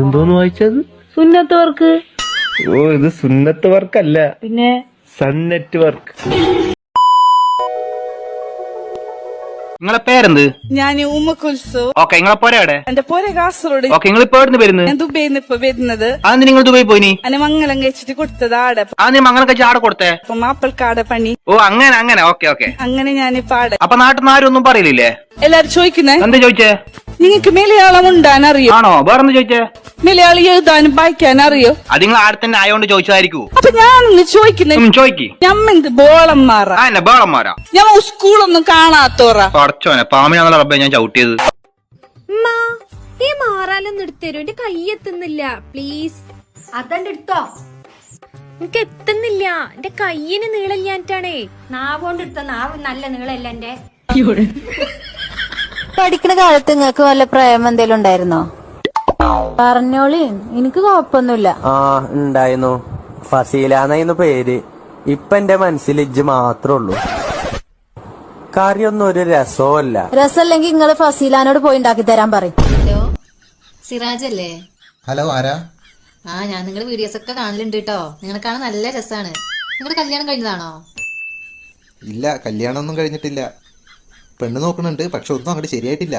എന്തോന്ന് വായിച്ചത്? സുന്നത്ത് വർക്ക്. ഓ, ഇത് സുന്നത്ത് വർക്കല്ല, പിന്നെ സൺ നെറ്റ്വർക്ക്. നിങ്ങളെ പേരെന്ത്? ഞാൻ ഉമ്മക്കുൽസു. ഓക്കെ, നിങ്ങളെ പോരെ എവിടെ? എന്റെ പോരെ കാസർഗോഡ്. ഓക്കെ, നിങ്ങൾ ഇപ്പൊ എവിടെ വരുന്നത്? ഞാൻ ദുബൈന്ന് ഇപ്പൊ വരുന്നത്. അതെന്ത് നിങ്ങൾ ദുബായി പോയിനി? എന്നെ മംഗലം കഴിച്ചിട്ട് കൊടുത്തത് ആടെ. അത് മംഗലം കഴിച്ച് ആടെ കൊടുത്തേ? അപ്പൊ മാപ്പിൾക്കാടെ പണി. ഓ, അങ്ങനെ. ഓക്കെ. അങ്ങനെ ഞാനിപ്പോ ആടെ. അപ്പൊ നാട്ടിൽ നിന്ന് ആരും ഒന്നും പറയില്ലേ? എല്ലാരും ചോദിക്കുന്നേ, എന്താ ചോദിച്ചേ? നിങ്ങക്ക് മലയാളം ഉണ്ടാൻ അറിയോ? ആണോ? വേറെന്താ ചോദിച്ചേ? മലയാളം എഴുതാനും വായിക്കാൻ അറിയോ? അത് നിങ്ങൾ ആടെ തന്നെ ആയോണ്ട് ചോദിച്ചതായിരിക്കൂ. അപ്പൊ ഞാൻ ചോദിക്കുന്നേ, ചോദിക്ക്. ഞമ്മെന്ത് ബോളന്മാരാ? എന്നെ ബേളന്മാരാ? ഞാൻ സ്കൂളൊന്നും കാണാത്തോറാ. പടച്ചോനെ, പാമ്പിനാണല്ലോ റബ്ബേ ഞാൻ ചവിട്ടിയത്. ഈ മാറാലൊന്നും എടുത്തരോ, എന്റെ കൈ എത്തുന്നില്ല, പ്ലീസ്. അതണ്ട് എടുത്തോ, എനിക്ക് എത്തുന്നില്ല, എന്റെ കയ്യിന് നീളല്ലാഞ്ഞിട്ടാണേ. നാവോണ്ട് എടുത്ത നാവ് നല്ല നീളല്ല എന്റെ. പഠിക്കണ കാലത്ത് നിങ്ങക്ക് വല്ല പ്രേമം എന്തേലും ഉണ്ടായിരുന്നോ? പറഞ്ഞോളി, എനിക്ക് കുഴപ്പമൊന്നുമില്ല. ആ, ഉണ്ടായിരുന്നു. ഫസീലാന്നായിരുന്നു പേര്. ഇപ്പൊ എന്റെ മനസ്സിൽ ഇജ്ജ് മാത്രേ ഉള്ളൂ. കാര്യമൊന്നും ഒരു രസമല്ല. രസമല്ലെങ്കിൽ നിങ്ങള് ഫസീലാനോട് പോയി ഉണ്ടാക്കി തരാൻ പറയും. ഹലോ, സിറാജ് അല്ലേ? ഹലോ, ആരാ? ഞാൻ നിങ്ങളുടെ വീഡിയോസ് ഒക്കെ കാണലുണ്ട് കേട്ടോ. നിങ്ങളെ കാണാൻ നല്ല രസമാണ്. നിങ്ങളുടെ കല്യാണം കഴിഞ്ഞതാണോ? ഇല്ല, കല്യാണമൊന്നും കഴിഞ്ഞിട്ടില്ല. പെണ്ണ് നോക്കണുണ്ട്, പക്ഷെ ഒന്നും അങ്ങോട്ട് ശരിയായിട്ടില്ല.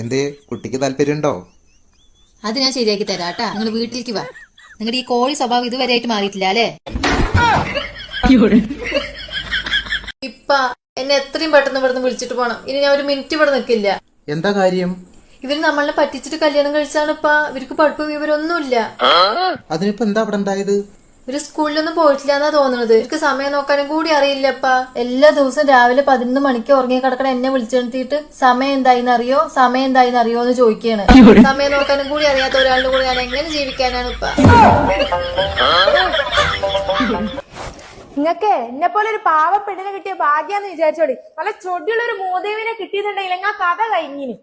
എന്തേ, കുട്ടിക്ക് താല്പര്യമുണ്ടോ? അത് ഞാൻ ശരിയാക്കി തരാം കേട്ടാ. നിങ്ങൾ വീട്ടിലേക്ക് വാ. നിങ്ങളുടെ ഈ കോഴി സ്വഭാവം ഇതുവരെയായിട്ട് മാറിയിട്ടില്ല അല്ലേ? ഇപ്പ എന്നെ എത്രയും പെട്ടെന്ന് ഇവിടുന്ന് വിളിച്ചിട്ട് പോണം. ഇനി ഞാൻ ഒരു മിനിറ്റ് ഇവിടെ നിൽക്കില്ല. എന്താ കാര്യം? ഇവര് നമ്മളെ പറ്റിച്ചിട്ട് കല്യാണം കഴിച്ചാണ്. ഇപ്പ ഇവർക്ക് പഠിപ്പ് വിവരമൊന്നുമില്ല. അതിനിപ്പോ എന്താ അവിടെ ഉണ്ടായത്? ഇവര് സ്കൂളിലൊന്നും പോയിട്ടില്ല എന്നാ തോന്നുന്നത്. ഇവർക്ക് സമയം നോക്കാനും കൂടി അറിയില്ലപ്പാ. എല്ലാ ദിവസവും രാവിലെ 11 മണിക്ക് ഉറങ്ങി കിടക്കണ എന്നെ വിളിച്ചെടുത്തിട്ട് സമയം എന്തായിന്ന് അറിയോ എന്ന് ചോദിക്കുകയാണ്. സമയം നോക്കാനും കൂടി അറിയാത്ത ഒരാളുടെ കൂടെ ഞാൻ എങ്ങനെ ജീവിക്കാനാണ് ഇപ്പ? നിങ്ങക്ക് എന്നെ പോലെ ഒരു പാവ പെണ്ണിനെ കിട്ടിയ ഭാഗ്യാന്ന് വിചാരിച്ചോടി. നല്ല ചൊടിയുള്ള ഒരു മൂദേവിനെ കിട്ടിയിട്ടുണ്ടെങ്കിൽ ആ കഥ കഴിഞ്ഞിന്.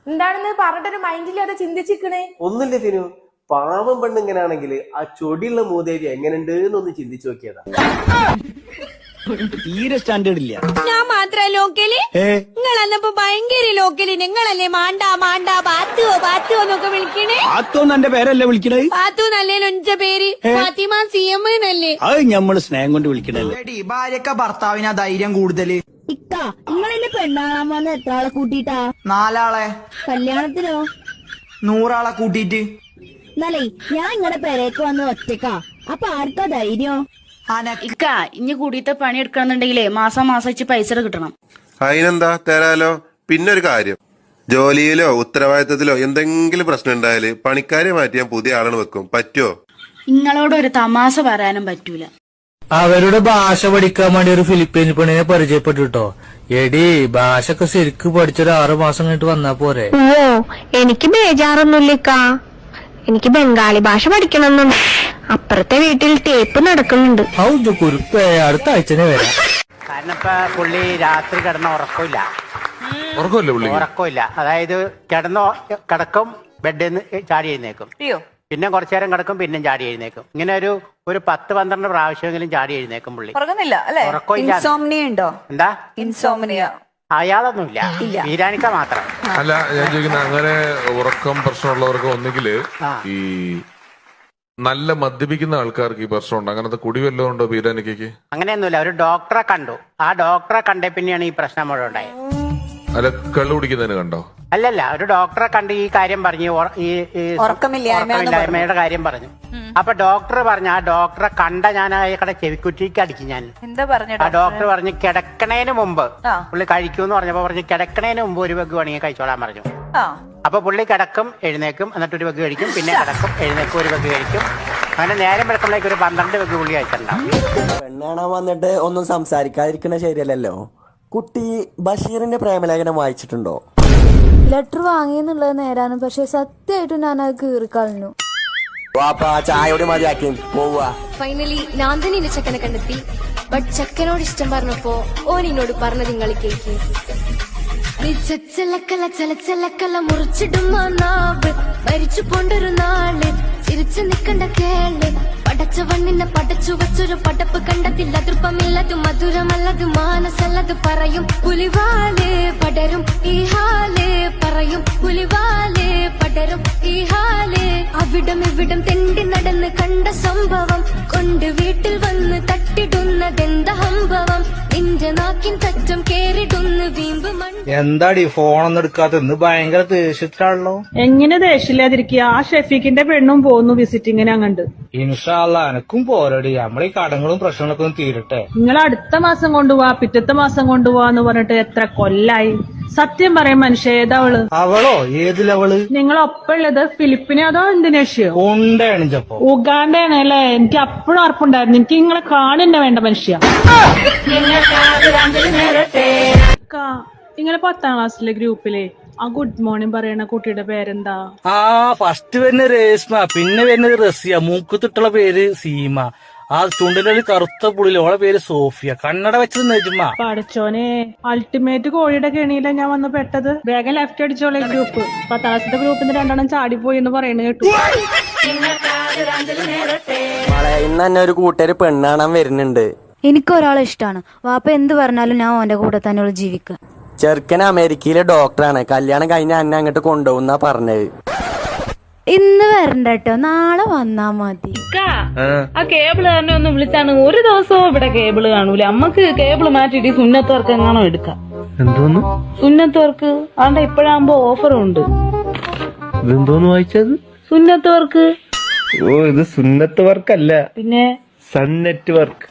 എന്താണെന്ന് പറഞ്ഞിട്ടൊരു മൈൻഡിൽ അത് ചിന്തിച്ചിക്കണേ. ഒന്നുമില്ല ഫിനു, പാവം പെണ്ണ് ഇങ്ങനെയാണെങ്കിൽ ആ ചൊടിയുള്ള മൂദേവി എങ്ങനെയുണ്ട് എന്നൊന്ന് ചിന്തിച്ചു നോക്കിയതാ. തീരെ സ്റ്റാൻഡേർഡ് ഇല്ല. ഞാൻ മാത്ര ലോക്കല്, നിങ്ങൾ അന്നപ്പോ ഭയങ്കര ലോക്കല്. നിങ്ങളല്ലേ മാണ്ടാ ബാത്തുവോ എന്നൊക്കെ വിളിക്കണേ. പാത്തോന്ന് എന്റെ പേരല്ലേ വിളിക്കണേ? ബാത്തു നല്ലേ ഒഞ്ച പേര് ഫാത്തിമ CM നല്ലേ. അത് ഞമ്മള് സ്നേഹം കൊണ്ട് വിളിക്കണല്ലേ. ഭാര്യക്ക ഭർത്താവിനാ ധൈര്യം കൂടുതല്. ഇക്ക, നിങ്ങൾ എന്നെ പെണ്ണാകാൻ വന്ന എത്ര ആളെ കൂട്ടിയിട്ടാ? 4 ആളെ. കല്യാണത്തിനോ? 100 ആളെ കൂട്ടിയിട്ട്. എന്നാലേ ഞാൻ ഇങ്ങടെ പെരേക്ക് വന്ന് ഒറ്റക്കാ. അപ്പൊ ആർക്കാ ധൈര്യം? ഇക്ക, ഇനി കൂടിയത്തെ പണി എടുക്കണമെന്നുണ്ടെങ്കിലേ മാസം വെച്ച് പൈസ കിട്ടണം. അതിനെന്താ, തരാലോ. പിന്നെ ഒരു കാര്യം, ജോലിയിലോ ഉത്തരവാദിത്തത്തിലോ എന്തെങ്കിലും പ്രശ്നം ഉണ്ടായാല് പണിക്കാരെ മാറ്റി ഞാൻ പുതിയ ആളാണ് വെക്കും. പറ്റുമോ? നിങ്ങളോട് ഒരു തമാശ പറയാനും പറ്റൂല. അവരുടെ ഭാഷ പഠിക്കാൻ വേണ്ടി ഒരു ഫിലിപ്പീൻ പെണ്ണിനെ പരിചയപ്പെട്ടു കേട്ടോ. എടി, ഭാഷ ഒക്കെ ശരിക്കും പഠിച്ചൊരു 6 മാസം കഴിഞ്ഞിട്ട് വന്നാ പോരെ? ഓ, എനിക്ക് ബേജാറൊന്നുമില്ലക്കാ. എനിക്ക് ബംഗാളി ഭാഷ പഠിക്കണമെന്നുണ്ട്. അപ്പുറത്തെ വീട്ടിൽ ടേപ്പ് നടക്കുന്നുണ്ട്. കുരുപ്പേ, അടുത്ത ആഴ്ചനെ വരാം. കാരണം ഇപ്പൊ പുള്ളി രാത്രി കിടന്ന ഉറക്കമില്ല. അതായത് കിടക്കും, ബെഡിൽ നിന്ന് ചാടി എഴുന്നേക്കും, പിന്നെ കുറച്ചു നേരം കിടക്കും, പിന്നെ ചാടി എഴുന്നേക്കും. ഇങ്ങനെ ഒരു 10-12 പ്രാവശ്യമെങ്കിലും ചാടി എഴുന്നേക്കും പുള്ളി. ഉറക്കമില്ല. എന്താ ഇൻസോംനിയ? അയാളൊന്നുമില്ല, വീരാനിക്ക മാത്രം. അല്ല, ഞാൻ ചോദിക്കുന്നത്, അങ്ങനെ ഉറക്കം പ്രശ്നമുള്ളവർക്ക് ഒന്നുകില് ഈ നല്ല മദ്യപിക്കുന്ന ആൾക്കാർക്ക് ഈ പ്രശ്നമുണ്ട്. അങ്ങനത്തെ കുടി വല്ലതും ഉണ്ടോ വീരാനിക്കയ്ക്ക്? അങ്ങനെയൊന്നുമില്ല. ഒരു ഡോക്ടറെ കണ്ടു. ആ ഡോക്ടറെ കണ്ടേ പിന്നെയാണ് ഈ പ്രശ്നം മുഴുവൻ ഉണ്ടായത്. അല്ല, കള്ളു കുടിക്കുന്നതിന് കണ്ടോ? അല്ലല്ല, ഒരു ഡോക്ടറെ കണ്ട് ഈ കാര്യം പറഞ്ഞു, ഈ ഉറക്കമില്ലായ്മയുടെ കാര്യം പറഞ്ഞു. അപ്പൊ ഡോക്ടർ പറഞ്ഞു, ആ ഡോക്ടറെ കണ്ട ഞാൻ അയാളുടെ ചെവിക്കുറ്റിക്ക് അടിക്കും. ഞാൻ എന്താ പറഞ്ഞു? ആ ഡോക്ടർ പറഞ്ഞു കിടക്കണേന് മുമ്പ് പുള്ളി കഴിക്കൂന്ന് പറഞ്ഞപ്പോ പറഞ്ഞു കിടക്കണേന് മുമ്പ് ഒരു വെഗ് വേണമെങ്കിൽ കഴിച്ചോളാൻ പറഞ്ഞു. അപ്പൊ പുള്ളി കിടക്കും, എഴുന്നേക്കും, എന്നിട്ട് ഒരു വെഗ് കഴിക്കും, പിന്നെ കിടക്കും, എഴുന്നേക്കും, ഒരു വെഗ് കഴിക്കും. അങ്ങനെ നേരം വെളുക്കുമ്പോഴേക്ക് ഒരു 12 വെഗ് പുള്ളി കഴിച്ചിട്ടുണ്ടാവും. പെണ്ണാണാൻ വന്നിട്ട് ഒന്നും സംസാരിക്കാതിരിക്കണ ശരിയല്ലല്ലോ. കുട്ടി ബഷീറിന്റെ പ്രേമലേഖനം വായിച്ചിട്ടുണ്ടോ? ലെറ്റർ വാങ്ങിയെന്നുള്ളത് നേരാണ്, പക്ഷെ സത്യമായിട്ടും ഞാൻ അത് കീറിക്കളഞ്ഞു. ചായയോടെ മതിയാക്കി പോവാ. ഫൈനലി ഞാൻ തന്നെ എന്റെ ചെക്കനെ കണ്ടെത്തി. ബട്ട് ചെക്കനോട് ഇഷ്ടം പറഞ്ഞപ്പോ ഓൻ എന്നോട് പറഞ്ഞത് നിങ്ങൾ കേക്ക്. ചലച്ചലക്കല മുറിച്ചിടും നാവ്, മരിച്ചു പോണ്ടൊരു നാള്, ചിരിച്ചു നിക്കണ്ട കേള്. പടച്ചവൻ നിന്നെ പടച്ചു വച്ചൊരു പടപ്പ് കണ്ടതില്ല തൃപ്പമില്ലത് മധുരമല്ലത് മാനസല്ലത് പറയും പുലിവാല് പടരും ഈ ഹാല് പറയും പുലിവാല് പടരും ഈ ഹാല് അവിടം ഇവിടം തെണ്ടി നടന്ന് കണ്ട സംഭവം കൊണ്ട് വീട്ടിൽ വന്ന് തട്ടിടുന്നതെന്ത സംഭവം നിന്റെ നാക്കിൻ തച്ചം കേറിടുന്ന് വീമ്പ് എന്താടി ഫോണൊന്നും എടുക്കാത്ത ഇന്ന് ഭയങ്കര ദേഷ്യത്തിലാണല്ലോ. എങ്ങനെ ദേഷ്യമില്ലാതിരിക്കുക? ആ ഷെഫീഖിന്റെ പെണ്ണും പോന്നു വിസിറ്റിങ്ങിന് അങ്ങണ്ട്. ഇൻഷാല്ലാ എനക്കും പോരടി, നമ്മളീ കടങ്ങളും പ്രശ്നങ്ങളൊക്കെ ഒന്ന് തീരട്ടെ. നിങ്ങൾ അടുത്ത മാസം കൊണ്ടുപോവാ പിറ്റത്തെ മാസം കൊണ്ടുപോവാന്ന് പറഞ്ഞിട്ട് എത്ര കൊല്ലായി? സത്യം പറയാൻ മനുഷ്യ ഏതാവള്? അവളോ? ഏതിലവള്? നിങ്ങളൊപ്പമുള്ളത് ഫിലിപ്പിനെ അതോ ഇന്തോനേഷ്യോ? ഉണ്ടേണിച്ചപ്പോ ഉഗാണ്ടയാണ് അല്ലേ? എനിക്ക് അപ്പോഴും ഉറപ്പുണ്ടായിരുന്നു. എനിക്ക് നിങ്ങളെ കാണുന്നെ വേണ്ട മനുഷ്യ. നിങ്ങളെ 10ാം ക്ലാസ്സിലെ ഗ്രൂപ്പിലെ ആ ഗുഡ് മോർണിംഗ് പറയണ കുട്ടിയുടെ പേരെന്താ? ഫസ്റ്റ് വരുന്നത് രേഷ്മ, പിന്നെ വരുന്നത് റസിയ, മൂക്കത്തിട്ടുള്ള പേര് സീമ, ആ ചുണ്ടിലൊരു കറുത്ത പുള്ളില് ഓളെ പേര് സോഫിയ, കണ്ണട വെച്ചത് നെജ്മ. പഠിച്ചോനെ, അൾട്ടിമേറ്റ് കോഴിയുടെ കെണിയില ഞാൻ വന്ന് പെട്ടത്. വേഗം ലെഫ്റ്റ് അടിച്ചോളെ ഗ്രൂപ്പ്. 10ാം ക്ലാസ്സിന്റെ ഗ്രൂപ്പിൽ നിന്ന് 2 ചാടിപ്പോയി എന്ന് പറയുന്നത് കേട്ടു. ഇന്ന് തന്നെ ഒരു കൂട്ടുകാര് പെണ്ണ് കാണാൻ വരുന്നുണ്ട്. എനിക്ക് ഒരാളെ ഇഷ്ടമാണ്. വാപ്പ എന്ത് പറഞ്ഞാലും ഞാൻ ഓന്റെ കൂടെ തന്നെ ജീവിക്കുക. ചെറുക്കൻ അമേരിക്കയിലെ ഡോക്ടറാണ്. കല്യാണം കഴിഞ്ഞ അന്നെ അങ്ങോട്ട് കൊണ്ടുപോകുന്നാ പറഞ്ഞത്. ഇന്ന് വരണ്ട കേട്ടോ, നാളെ വന്നാ മതി. ആ കേബിള് തന്നെ ഒന്ന് വിളിച്ചാണ്. ഒരു ദിവസവും ഇവിടെ കേബിള് കാണൂല. അമ്മക്ക് കേബിള് മാറ്റിട്ട് സുന്നത്ത് വർക്ക് എങ്ങാണോ എടുക്കാം. എന്തോന്ന് സുന്നത്ത് വർക്ക് ആണ്ട ഇപ്പഴാകുമ്പോ ഓഫറും ഉണ്ട്. ഇതെന്തോന്ന് വായിച്ചത്? സുന്നത്ത് വർക്ക്. ഓ, ഇത് സുന്നത്ത് വർക്കല്ല, പിന്നെ സൺ നെറ്റ്വർക്ക്.